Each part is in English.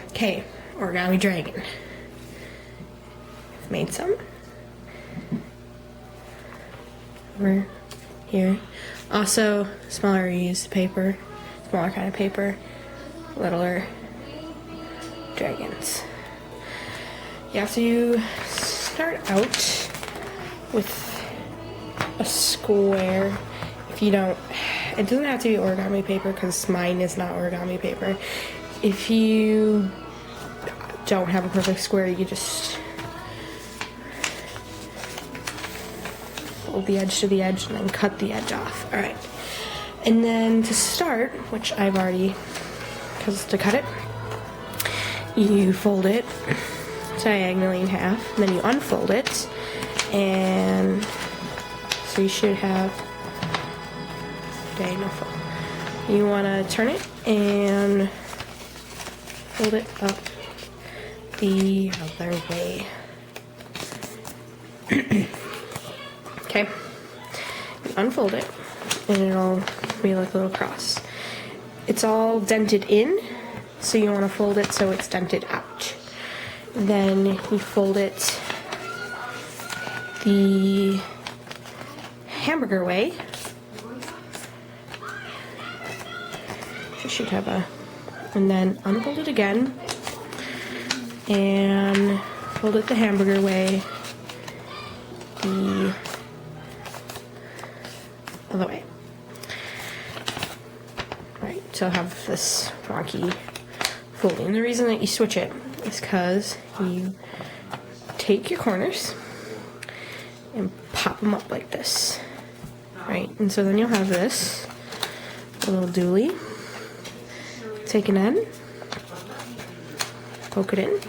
Okay, Origami Dragon. Made some. Over here. Also, smaller used paper, smaller kind of paper, littler dragons. You have to start out with a square. If you don't, it doesn't have to be origami paper because mine is not origami paper. If you don't have a perfect square, you just fold the edge to the edge and then cut the edge off. All right. And then to start, which I've already, because to cut it, you fold it diagonally in half, and then you unfold it, and so you should have diagonal fold. You want to turn it and fold it up the other way. Okay, you unfold it, and it'll be like a little cross. It's all dented in, so you want to fold it so it's dented out. Then you fold it the hamburger way. You should have a, and then unfold it again and fold it the hamburger way the other way. Right, so have this wonky folding. The reason that you switch it is because you take your corners and pop them up like this, right? And so then you'll have this little dooley. Take an end, poke it in,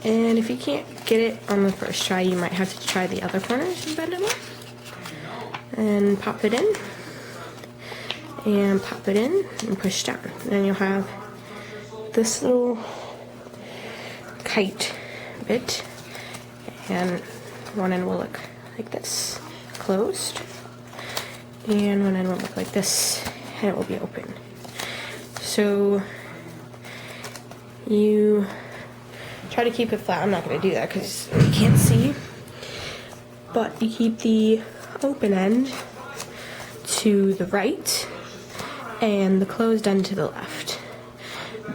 and if you can't get it on the first try, you might have to try the other corners and bend them up, and pop it in, and pop it in, and push down. And then you'll have this little kite bit, and one end will look like this, closed, and one end will look like this, and it will be open. So you try to keep it flat. I'm not going to do that because you can't see, but you keep the open end to the right and the closed end to the left.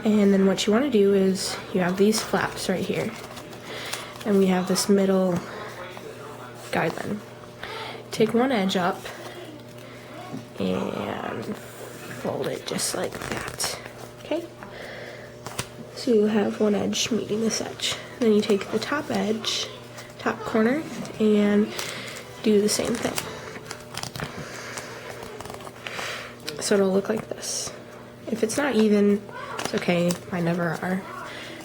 And then what you want to do is you have these flaps right here, and we have this middle guideline. Take one edge up and fold it just like that. Okay? So you have one edge meeting this edge. Then you take the top edge, top corner, and do the same thing. So it'll look like this. If it's not even, it's okay, mine never are.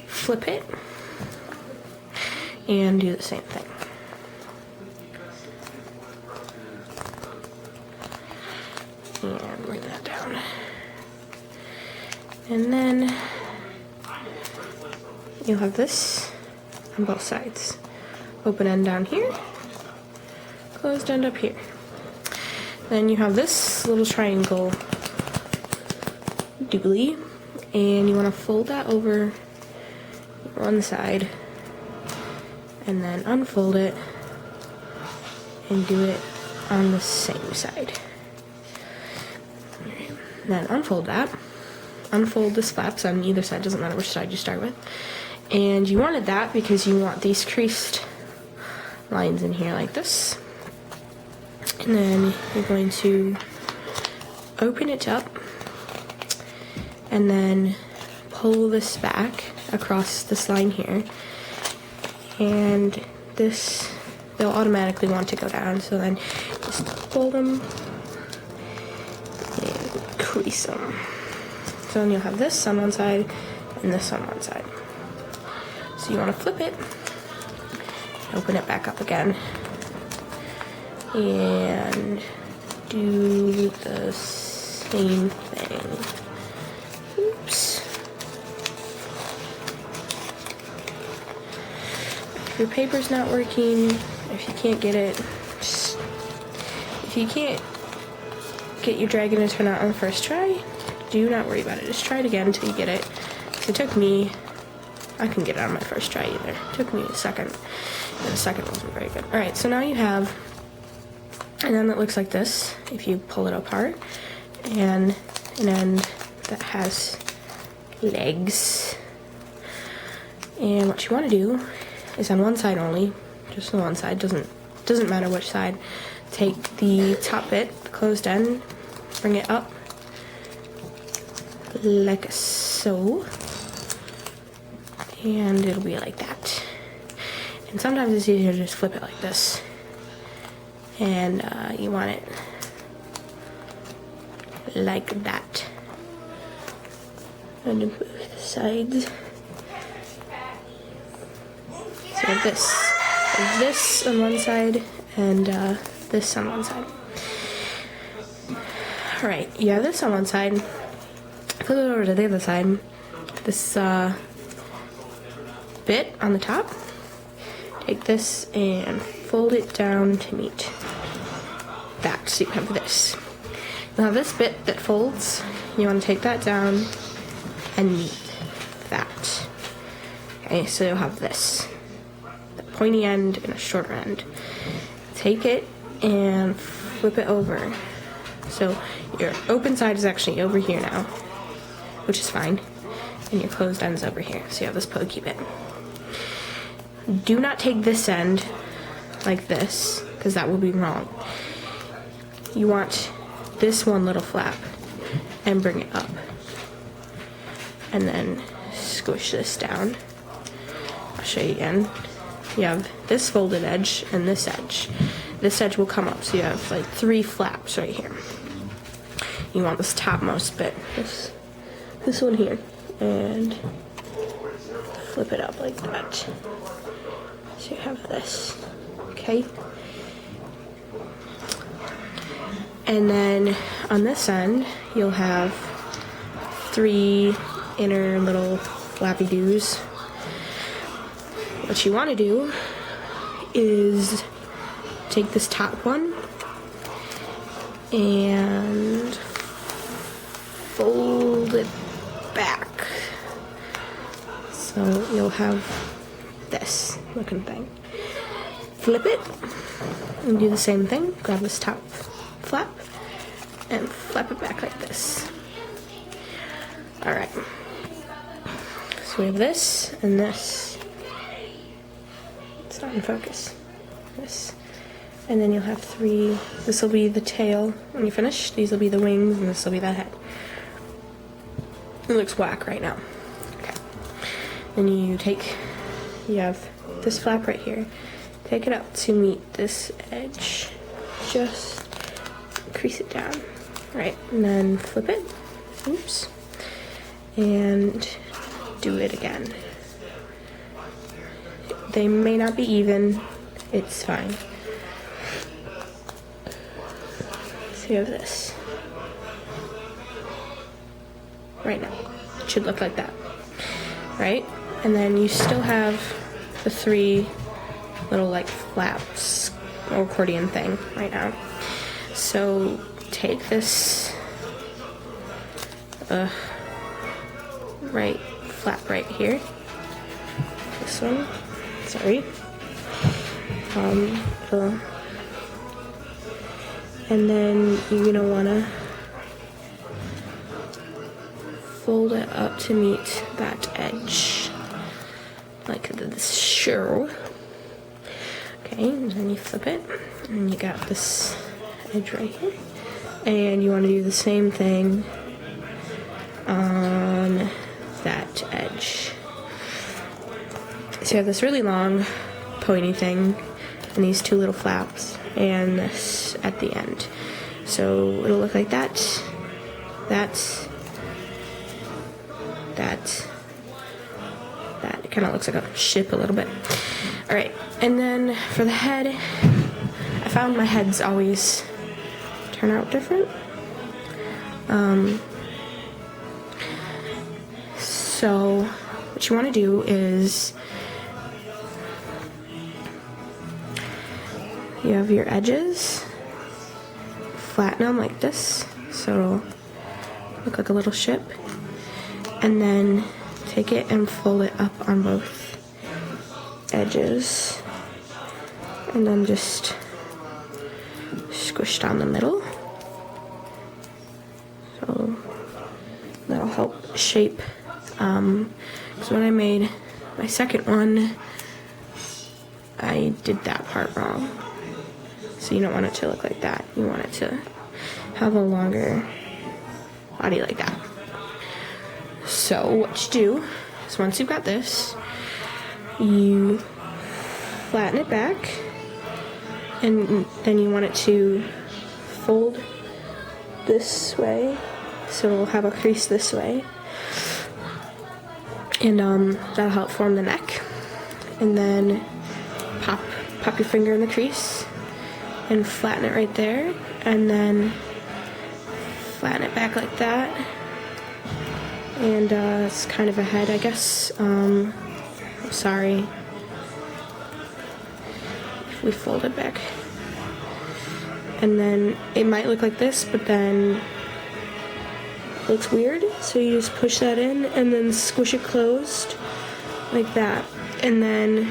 Flip it and do the same thing. And bring that down. And then you'll have this on both sides. Open end down here, closed end up here. Then you have this little triangle dooley, and you want to fold that over one side and then unfold it and do it on the same side. Then unfold that, unfold this flaps on either side, doesn't matter which side you start with. And you wanted that because you want these creased lines in here like this. And then you're going to open it up and then pull this back across this line here. And this, they'll automatically want to go down, so then just fold them and crease them. So then you'll have this on one side and this on one side. So you want to flip it, open it back up again, and do the same thing. Oops. If your paper's not working, if you can't get it, if you can't get your dragon to turn out on the first try, do not worry about it. Just try it again until you get it. It took me, I couldn't get it on my first try either. It took me a second, and the second wasn't very good. Alright, so now you have an end that looks like this, if you pull it apart, and an end that has legs. And what you want to do is on one side only, just on one side, doesn't matter which side. Take the top bit, the closed end, bring it up like so, and it'll be like that. And sometimes it's easier to just flip it like this, and you want it like that on both sides. So this on one side and this on one side. Alright, you have this on one side. Flip it over to the other side. This bit on the top. Take this and fold it down to meet that. So you have this. Now this bit that folds, you want to take that down and meet that. Okay, so you'll have this. Pointy end and a shorter end. Take it and flip it over. So your open side is actually over here now, which is fine, and your closed end's over here. So you have this pokey bit. Do not take this end like this, because that will be wrong. You want this one little flap and bring it up, and then squish this down. I'll show you again. You have this folded edge and this edge. This edge will come up, so you have like 3 flaps right here. You want this topmost bit, this one here, and flip it up like that. So you have this, okay? And then on this end, you'll have 3 inner little flappy doos. What you want to do is take this top one and fold it back. So you'll have this looking thing. Flip it and do the same thing. Grab this top flap and flap it back like this. Alright. So we have this and this. It's not in focus. This. And then you'll have 3. This will be the tail when you finish. These will be the wings, and this will be the head. It looks whack right now. Okay. Then you have this flap right here. Take it up to meet this edge. Just crease it down. Right. And then flip it. Oops. And do it again. They may not be even. It's fine. So you have this. Right now. It should look like that. Right? And then you still have the 3 little like flaps or accordion thing right now. So take this right flap right here. This one. Sorry. And then you're gonna wanna fold it up to meet that edge, like this. Sure. Okay, and then you flip it, and you got this edge right here, and you want to do the same thing on that edge. So you have this really long pointy thing and these 2 little flaps and this at the end. So it'll look like that, that. It kind of looks like a ship a little bit. Alright, and then for the head, I found my heads always turn out different. So what you want to do is you have your edges, flatten them like this, so it'll look like a little ship. And then take it and fold it up on both edges. And then just squish down the middle. So that'll help shape. Because when I made my second one, I did that part wrong. So you don't want it to look like that. You want it to have a longer body like that. So what you do is once you've got this, you flatten it back, and then you want it to fold this way, so it'll have a crease this way, and that'll help form the neck. And then pop your finger in the crease and flatten it right there, and then flatten it back like that. And it's kind of a head, I guess. I'm sorry if we fold it back. And then it might look like this, but then it looks weird. So you just push that in and then squish it closed like that. And then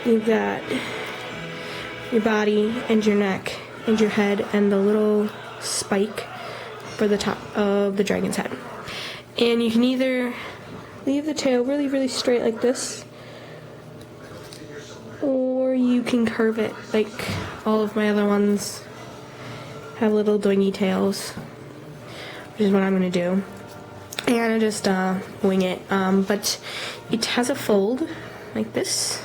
you've got your body and your neck and your head and the little spike for the top of the dragon's head. And you can either leave the tail really, really straight like this, or you can curve it like all of my other ones have little doingy tails, which is what I'm going to do. And I just wing it, but it has a fold like this,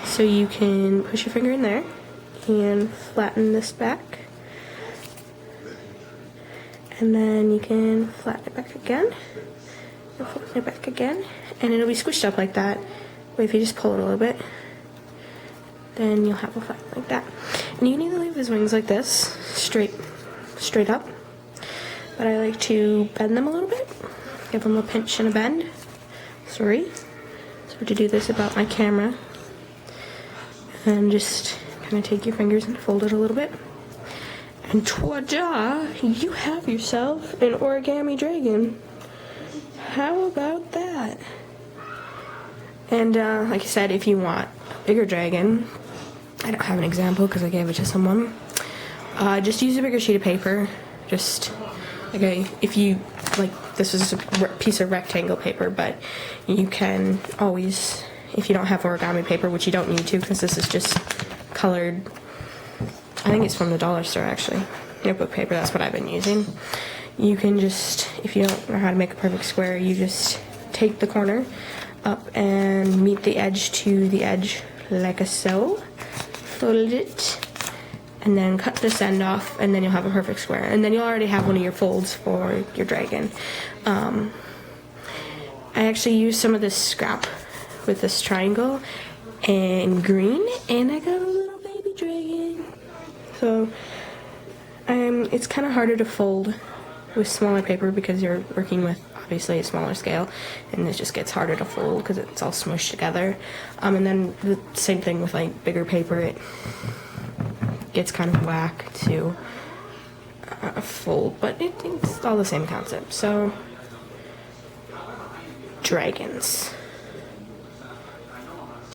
so you can push your finger in there and flatten this back. And then you can flatten it back again, and flatten it back again, and it'll be squished up like that. But if you just pull it a little bit, then you'll have a flat like that. And you can either leave his wings like this, straight up, but I like to bend them a little bit, give them a pinch and a bend. Sorry. So to do this about my camera, and just kind of take your fingers and fold it a little bit. And ta-da! You have yourself an Origami Dragon. How about that? And like I said, if you want a bigger dragon, I don't have an example because I gave it to someone. Just use a bigger sheet of paper. Just, okay, if you, like, this is a piece of rectangle paper, but you can always, if you don't have origami paper, which you don't need to because this is just colored, I think it's from the dollar store actually, notebook paper, that's what I've been using. You can just, if you don't know how to make a perfect square, you just take the corner up and meet the edge to the edge like so, fold it, and then cut this end off, and then you'll have a perfect square. And then you'll already have one of your folds for your dragon. I actually used some of this scrap with this triangle and green, and I got a little baby dragon. So it's kind of harder to fold with smaller paper because you're working with obviously a smaller scale, and it just gets harder to fold because it's all smushed together. And then the same thing with like bigger paper, it gets kind of whack to fold, but it's all the same concept. So dragons.